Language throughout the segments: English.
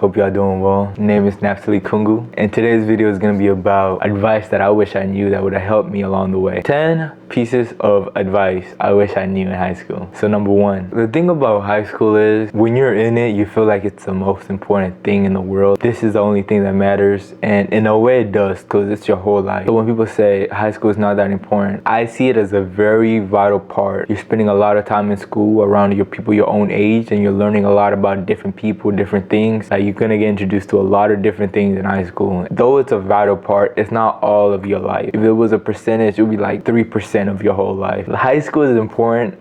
Hope y'all doing well. My name is Naftali Kungu, and today's video is going to be about advice that I wish I knew that would have helped me along the way. 10 pieces of advice I wish I knew in high school. So number one, the thing about high school is when you're in it, you feel like it's the most important thing in the world. This is the only thing that matters, and in a way it does, because it's your whole life. So when people say high school is not that important, I see it as a very vital part. You're spending a lot of time in school around your people your own age, and you're learning a lot about different people, different things. You're gonna get introduced to a lot of different things in high school. Though it's a vital part, it's not all of your life. If it was a percentage, it would be like 3% of your whole life. High school is important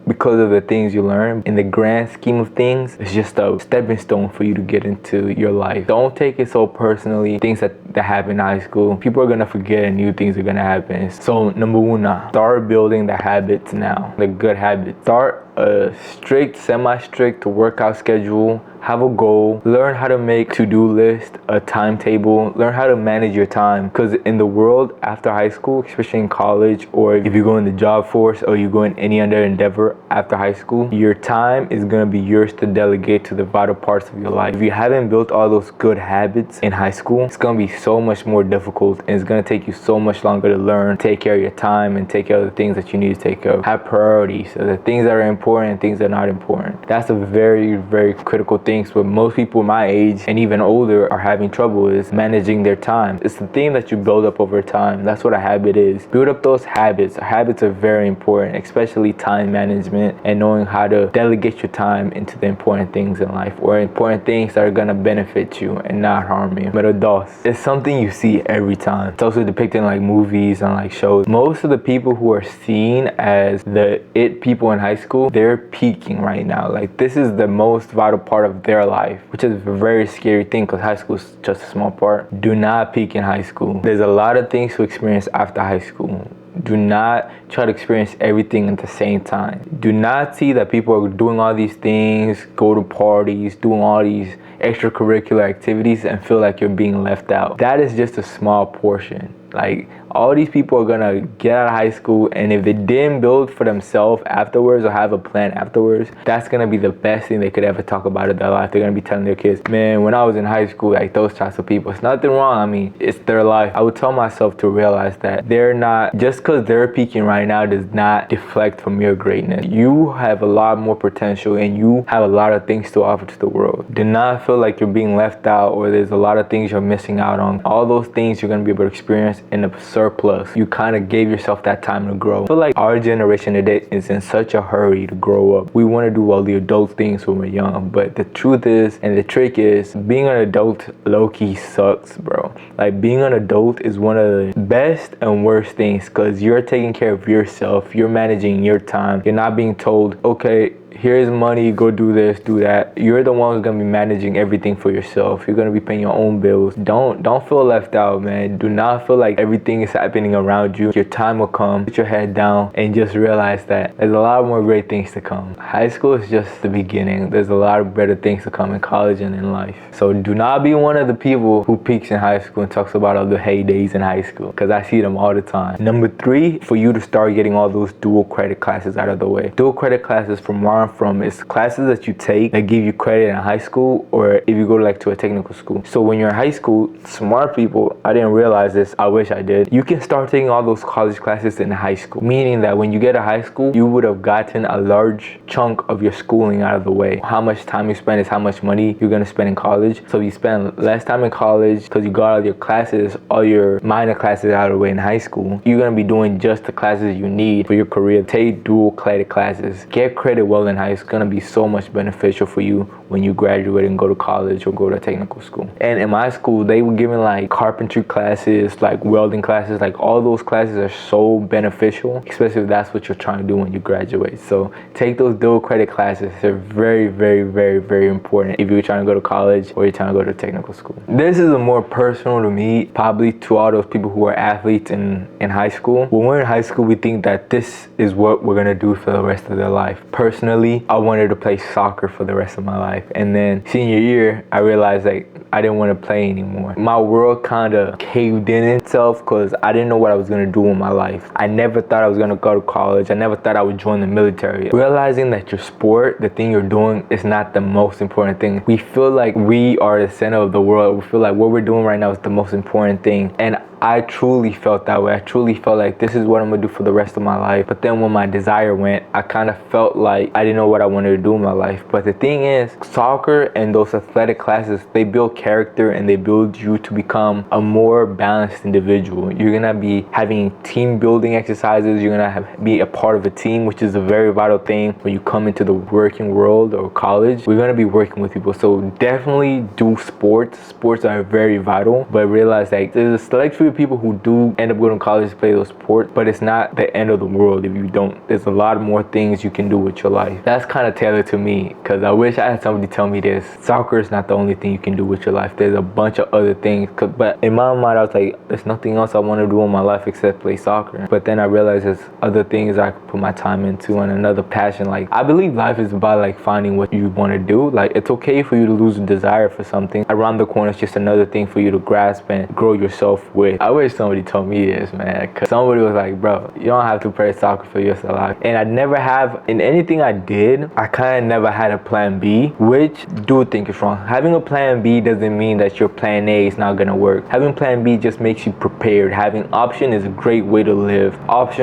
because of the things you learn. In the grand scheme of things, it's just a stepping stone for you to get into your life. Don't take it so personally. Things that happen in high school, people are gonna forget and new things are gonna happen. So number one, start building the habits now, the good habits. Start a strict, semi-strict workout schedule. Have a goal, learn how to make to-do list, a timetable, learn how to manage your time. Because in the world after high school, especially in college, or if you go in the job force or you go in any other endeavor after high school, your time is gonna be yours to delegate to the vital parts of your life. If you haven't built all those good habits in high school, it's gonna be so much more difficult, and it's gonna take you so much longer to learn, take care of your time, and take care of the things that you need to take care of. Have priorities, so the things that are important and things that are not important. That's a very, very critical thing. But most people my age and even older are having trouble is managing their time. It's the thing that you build up over time. That's what a habit is. Build up those habits. Habits are very important, especially time management and knowing how to delegate your time into the important things in life, or important things that are gonna benefit you and not harm you. Pero dos, it's something you see every time. It's also depicted in like movies and like shows. Most of the people who are seen as the it people in high school, they're peaking right now. Like this is the most vital part of their life, which is a very scary thing because high school is just a small part. Do not peak in high school. There's a lot of things to experience after high school. Do not try to experience everything at the same time. Do not see that people are doing all these things, go to parties, doing all these extracurricular activities and feel like you're being left out. That is just a small portion. Like all these people are gonna get out of high school, and if they didn't build for themselves afterwards or have a plan afterwards, that's gonna be the best thing they could ever talk about in their life. They're gonna be telling their kids, man, when I was in high school, like those types of people, it's nothing wrong. I mean, it's their life. I would tell myself to realize that they're not, just because they're peaking right now does not deflect from your greatness. You have a lot more potential and you have a lot of things to offer to the world. Do not feel like you're being left out or there's a lot of things you're missing out on. All those things you're gonna be able to experience in a surplus. You kind of gave yourself that time to grow. I feel like our generation today is in such a hurry to grow up. We want to do all the adult things when we're young, but the truth is, and the trick is, being an adult low-key sucks, bro. Like being an adult is one of the best and worst things because you're taking care of yourself. You're managing your time. You're not being told, okay, here's money, go do this, do that. You're the one who's gonna be managing everything for yourself. You're gonna be paying your own bills. Don't feel left out, man. Do not feel like everything is happening around you. Your time will come. Put your head down and just realize that there's a lot more great things to come. High school is just the beginning. There's a lot of better things to come in college and in life. So do not be one of the people who peaks in high school and talks about all the heydays in high school, because I see them all the time. Number three, for you to start getting all those dual credit classes out of the way. Dual credit classes, from where I'm from, is classes that you take that give you credit in high school, or if you go to a technical school. So when you're in high school, smart people, I didn't realize this, I wish I did, you can start taking all those college classes in high school, meaning that when you get to high school, you would have gotten a large chunk of your schooling out of the way. How much time you spend is how much money you're going to spend in college. So if you spend less time in college because you got all your classes, all your minor classes out of the way in high school, you're going to be doing just the classes you need for your career. Take dual credit classes. Get credit well in high school. Going to be so much beneficial for you when you graduate and go to college or go to technical school. And in my school, they were giving like carpentry classes, like welding classes, like all those classes are so beneficial, especially if that's what you're trying to do when you graduate. So take those dual credit classes. They're very, very, very, very important if you're trying to go to college or you're trying to go to technical school. This is a more personal to me, probably to all those people who are athletes in high school. When we're in high school, we think that this is what we're going to do for the rest of their life. Personally, I wanted to play soccer for the rest of my life. And then senior year, I realized like I didn't want to play anymore. My world kind of caved in itself because I didn't know what I was going to do in my life. I never thought I was going to go to college. I never thought I would join the military. Realizing that your sport, the thing you're doing, is not the most important thing. We feel like we are the center of the world. We feel like what we're doing right now is the most important thing. And I truly felt that way. I truly felt like this is what I'm gonna do for the rest of my life. But then when my desire went, I kind of felt like I didn't know what I wanted to do in my life. But the thing is, soccer and those athletic classes, they build character and they build you to become a more balanced individual. You're gonna be having team building exercises. You're gonna be a part of a team, which is a very vital thing when you come into the working world or college. We're gonna be working with people. So definitely do sports. Sports are very vital, but realize that there's a select few people who do end up going to college to play those sports, but it's not the end of the world if you don't. There's a lot more things you can do with your life. That's kind of tailored to me, because I wish I had somebody tell me this. Soccer is not the only thing you can do with your life. There's a bunch of other things, but in my mind I was like, there's nothing else I want to do in my life except play soccer. But then I realized there's other things I could put my time into and another passion. Like, I believe life is about like finding what you want to do. Like, it's okay for you to lose a desire for something. Around the corner is just another thing for you to grasp and grow yourself with. I wish somebody told me this, man, because somebody was like, bro, you don't have to play soccer for your life. And I never have, in anything I did, I kind of never had a plan B, which do think is wrong. Having a plan B doesn't mean that your plan A is not gonna work. Having plan B just makes you prepared. Having option is a great way to live. Options.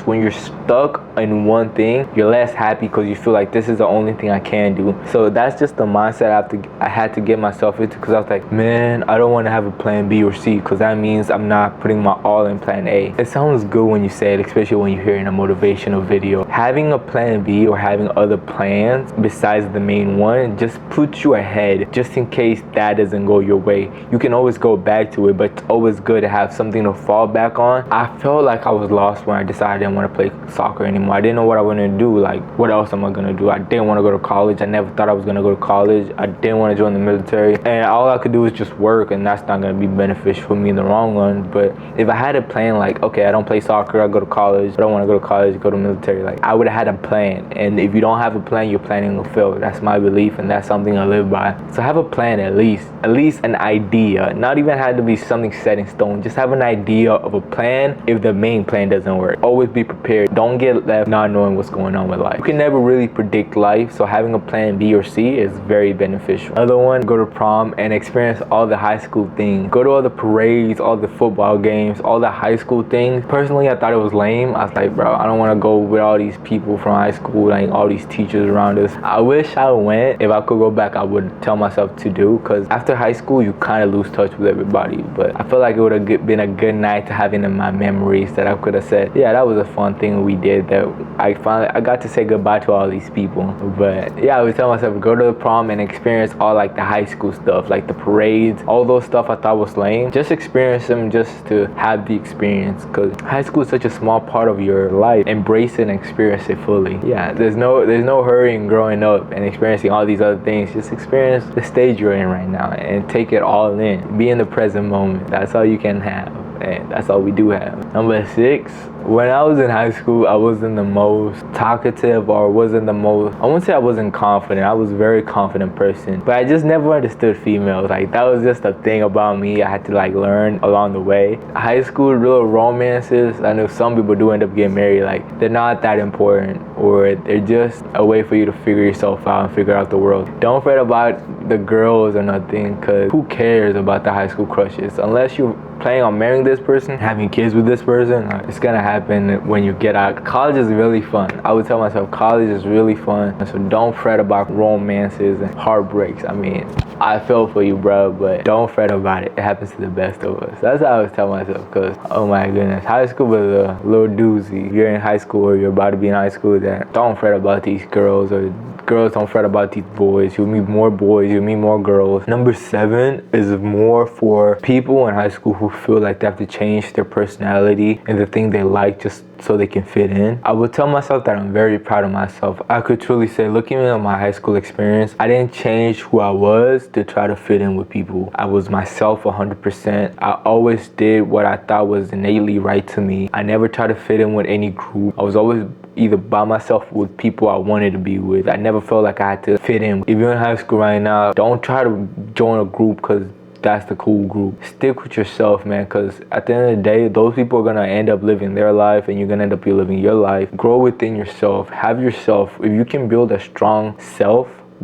When you're stuck in one thing, you're less happy because you feel like this is the only thing I can do. So that's just the mindset I had to get myself into, because I was like, man, I don't want to have a plan B or C, because that means I'm not putting my all in plan A. It sounds good when you say it, especially when you're hearing a motivational video. Having a plan B or having other plans besides the main one just puts you ahead, just in case that doesn't go your way. You can always go back to it, but it's always good to have something to fall back on. I felt like I was lost when I decided I didn't want to play soccer anymore. I didn't know what I wanted to do. Like, what else am I gonna do? I didn't want to go to college. I never thought I was gonna go to college. I didn't want to join the military, and all I could do was just work, and that's not gonna be beneficial for me in the long run. But if I had a plan, like, okay, I don't play soccer, I go to college, I don't want to go to college, go to military, like, I would have had a plan. And if you don't have a plan, you're planning to fail. That's my belief, and that's something I live by. So have a plan, at least an idea. Not even have to be something set in stone. Just have an idea of a plan if the main plan doesn't work. Always be prepared. Don't get left not knowing what's going on with life. You can never really predict life, so having a plan B or C is very beneficial. Another one, go to prom and experience all the high school things. Go to all the parades, all the football games, all the high school things. Personally, I thought it was lame. I was like, bro, I don't want to go with all these people from high school, like all these teachers around us. I wish I went. If I could go back, I would tell myself to do, because after high school, you kind of lose touch with everybody. But I feel like it would have been a good night to have in my memories that I could have said, yeah, that was a fun thing we did, that I got to say goodbye to all these people. But yeah, I would tell myself, go to the prom and experience all like the high school stuff, like the parades, all those stuff I thought was lame. Just experience them, just to have the experience, because high school is such a small part of your life. Embrace it and experience it fully. Yeah, there's no hurry in growing up and experiencing all these other things. Just experience the stage you're in right now and take it all in. Be in the present moment. That's all you can have, and that's all we do have. Number 6, when I was in high school, I wasn't the most talkative, or wasn't the most, I wouldn't say I wasn't confident. I was a very confident person, but I just never understood females. Like, that was just a thing about me I had to like learn along the way. High school, real romances, I know some people do end up getting married. Like, they're not that important, or they're just a way for you to figure yourself out and figure out the world. Don't fret about the girls or nothing, because who cares about the high school crushes? Unless you're planning on marrying this person, having kids with this person, it's gonna happen when you get out. College is really fun. I would tell myself college is really fun, so don't fret about romances and heartbreaks. I mean, I feel for you, bro, but don't fret about it. It happens to the best of us. That's how I always tell myself, because oh my goodness, high school was a little doozy. If you're in high school or you're about to be in high school, then don't fret about these girls, or girls don't fret about these boys. You'll meet more boys, you'll meet more girls. Number 7 is more for people in high school who who feel like they have to change their personality and the thing they like just so they can fit in. I would tell myself that I'm very proud of myself. I could truly say, looking at my high school experience, I didn't change who I was to try to fit in with people. I was myself 100%. I always did what I thought was innately right to me. I never tried to fit in with any group. I was always either by myself with people I wanted to be with. I never felt like I had to fit in. If you're in high school right now, don't try to join a group because that's the cool group. Stick with yourself, man, because at the end of the day, those people are going to end up living their life and you're going to end up living your life. Grow within yourself. Have yourself. If you can build a strong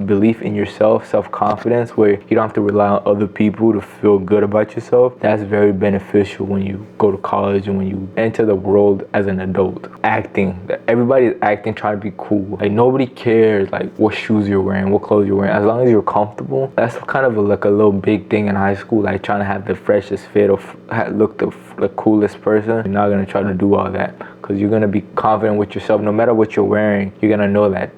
belief in yourself, self-confidence, where you don't have to rely on other people to feel good about yourself, that's very beneficial when you go to college and when you enter the world as an adult. Acting, everybody's acting, trying to be cool. Like, nobody cares like what shoes you're wearing, what clothes you're wearing, as long as you're comfortable. That's kind of like a little big thing in high school, like trying to have the freshest fit or look the coolest person. You're not going to try to do all that, because you're going to be confident with yourself. No matter what you're wearing, you're going to know that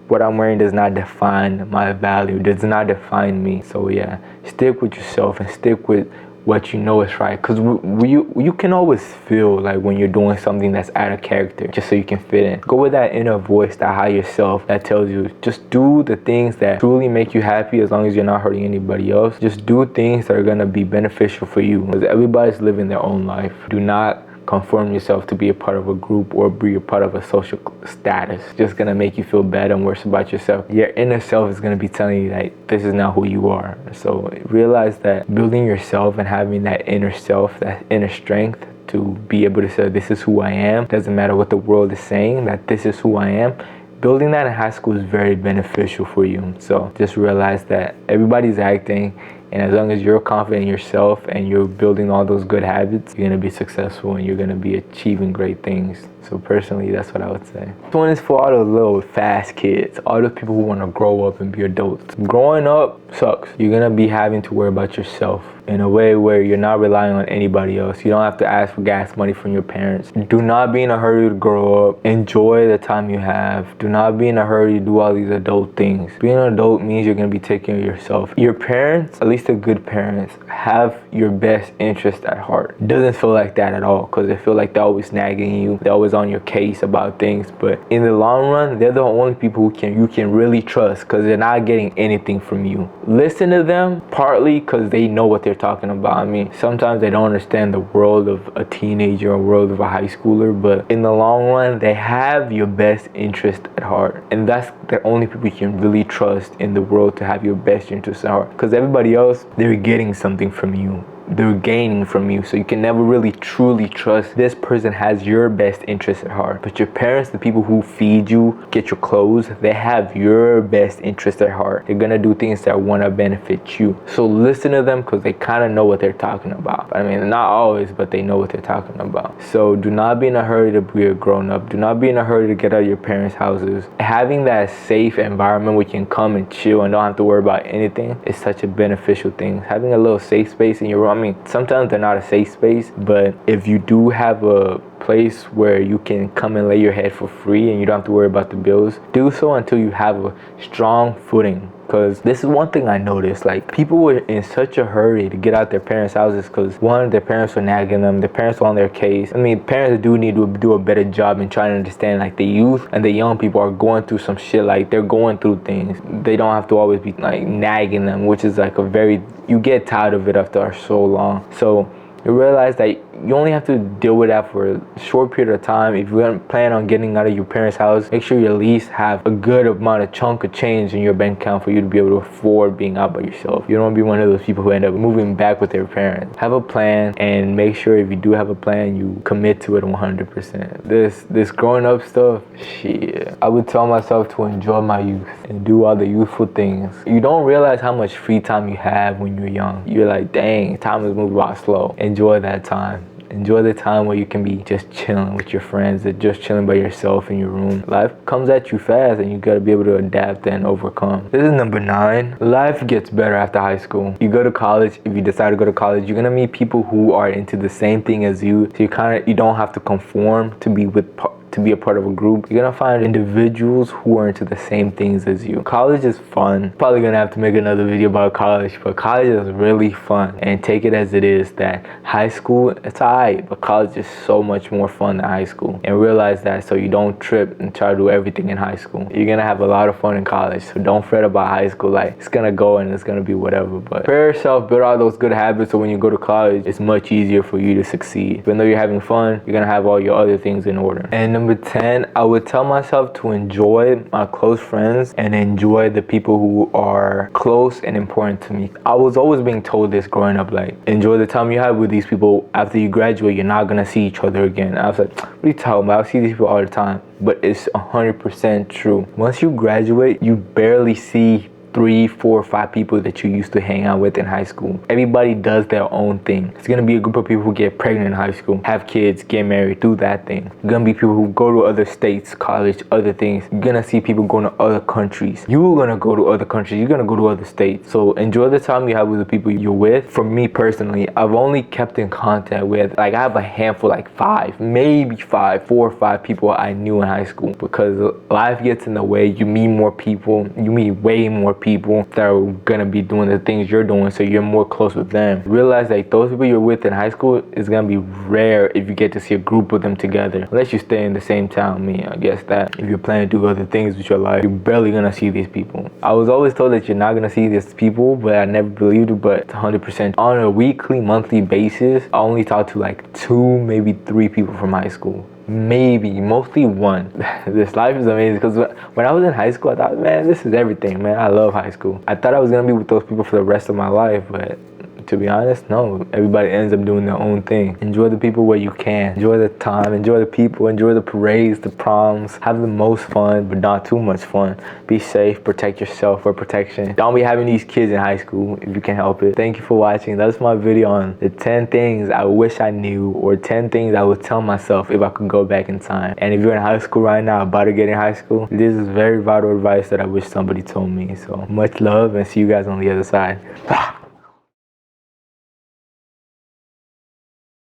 what I'm wearing does not define my value, does not define me. So yeah, stick with yourself and stick with what you know is right, because you can always feel like when you're doing something that's out of character just so you can fit in. Go with that inner voice, that higher self that tells you just do the things that truly make you happy, as long as you're not hurting anybody else. Just do things that are going to be beneficial for you, because everybody's living their own life. Do not conform yourself to be a part of a group or be a part of a social status. It's just gonna make you feel bad and worse about yourself. Your inner self is gonna be telling you that this is not who you are. So realize that building yourself and having that inner self, that inner strength to be able to say this is who I am, doesn't matter what the world is saying, that this is who I am. Building that in high school is very beneficial for you. So just realize that everybody's acting, and as long as you're confident in yourself and you're building all those good habits, you're gonna be successful and you're gonna be achieving great things. So personally, that's what I would say. This one is for all those little fast kids, all those people who wanna grow up and be adults. Growing up sucks. You're gonna be having to worry about yourself in a way where you're not relying on anybody else. You don't have to ask for gas money from your parents. Do not be in a hurry to grow up. Enjoy the time you have. Do not be in a hurry to do all these adult things. Being an adult means you're gonna be taking care of yourself. Your parents, at least the good parents, have your best interest at heart. It doesn't feel like that at all, because they feel like they're always nagging you. They're always on your case about things. But in the long run, they're the only people you can really trust, because they're not getting anything from you. Listen to them, partly because they know what they're talking about. I mean, sometimes they don't understand the world of a teenager or world of a high schooler, but in the long run, they have your best interest at heart. And that's the only people you can really trust in the world, to have your best interest at heart. Because everybody else, they're getting something from you. They're gaining from you, so you can never really truly trust this person has your best interest at heart. But your parents, the people who feed you, get your clothes, they have your best interest at heart. They're gonna do things that want to benefit you. So listen to them, because they kind of know what they're talking about. I mean, not always, but they know what they're talking about. So do not be in a hurry to be a grown up. Do not be in a hurry to get out of your parents' houses. Having that safe environment where you can come and chill and don't have to worry about anything is such a beneficial thing. Having a little safe space in your room, I mean, sometimes they're not a safe space, but if you do have a place where you can come and lay your head for free and you don't have to worry about the bills, do so until you have a strong footing. Because this is one thing I noticed, like, people were in such a hurry to get out their parents' houses because, one, their parents were nagging them, their parents were on their case. I mean, parents do need to do a better job in trying to understand, like, the youth and the young people are going through some shit, like, they're going through things. They don't have to always be, like, nagging them, which is, like, you get tired of it after so long. So you realize that you only have to deal with that for a short period of time. If you don't plan on getting out of your parents' house, make sure you at least have a good amount of chunk of change in your bank account for you to be able to afford being out by yourself. You don't want to be one of those people who end up moving back with their parents. Have a plan, and make sure if you do have a plan, you commit to it 100%. This growing up stuff, shit. I would tell myself to enjoy my youth and do all the youthful things. You don't realize how much free time you have when you're young. You're like, dang, time is moving by slow. Enjoy that time. Enjoy the time where you can be just chilling with your friends, or just chilling by yourself in your room. Life comes at you fast and you gotta be able to adapt and overcome. This is number 9. Life gets better after high school. You go to college. If you decide to go to college, you're gonna meet people who are into the same thing as you. So you don't have to conform to to be a part of a group. You're gonna find individuals who are into the same things as you. College is fun. Probably gonna have to make another video about college, but college is really fun. And take it as it is that high school, it's alright, but college is so much more fun than high school. And realize that so you don't trip and try to do everything in high school. You're gonna have a lot of fun in college, so don't fret about high school. Like, it's gonna go and it's gonna be whatever. But prepare yourself, build all those good habits so when you go to college, it's much easier for you to succeed. Even though you're having fun, you're gonna have all your other things in order. And number 10, I would tell myself to enjoy my close friends and enjoy the people who are close and important to me. I was always being told this growing up, like, enjoy the time you have with these people. After you graduate, you're not gonna see each other again. I was like, what are you talking about? I see these people all the time. But it's 100% true. Once you graduate, you barely see 3, 4, 5 people that you used to hang out with in high school. Everybody does their own thing. It's gonna be a group of people who get pregnant in high school, have kids, get married, do that thing. You're gonna be people who go to other states, college, other things. You're gonna see people going to other countries. You're gonna go to other countries. You're gonna go to other states. So enjoy the time you have with the people you're with. For me personally, I've only kept in contact with, like, I have a handful, like 5, maybe 5, 4 or 5 people I knew in high school, because life gets in the way. You meet more people. You meet way more people that are gonna be doing the things you're doing, so you're more close with them. Realize that those people you're with in high school is gonna be rare if you get to see a group of them together, unless you stay in the same town. I guess that if you're planning to do other things with your life, you're barely gonna see these people. I was always told that you're not gonna see these people, but I never believed it. But it's 100% on a weekly, monthly basis. I only talk to like 2, maybe 3 people from high school. Maybe, mostly 1. This life is amazing, because when I was in high school, I thought, man, this is everything, man. I love high school. I thought I was gonna be with those people for the rest of my life, but to be honest, no. Everybody ends up doing their own thing. Enjoy the people where you can. Enjoy the time, enjoy the people, enjoy the parades, the proms. Have the most fun, but not too much fun. Be safe, protect yourself for protection. Don't be having these kids in high school if you can help it. Thank you for watching. That's my video on the 10 things I wish I knew, or 10 things I would tell myself if I could go back in time. And if you're in high school right now, about to get in high school, this is very vital advice that I wish somebody told me. So much love, and see you guys on the other side.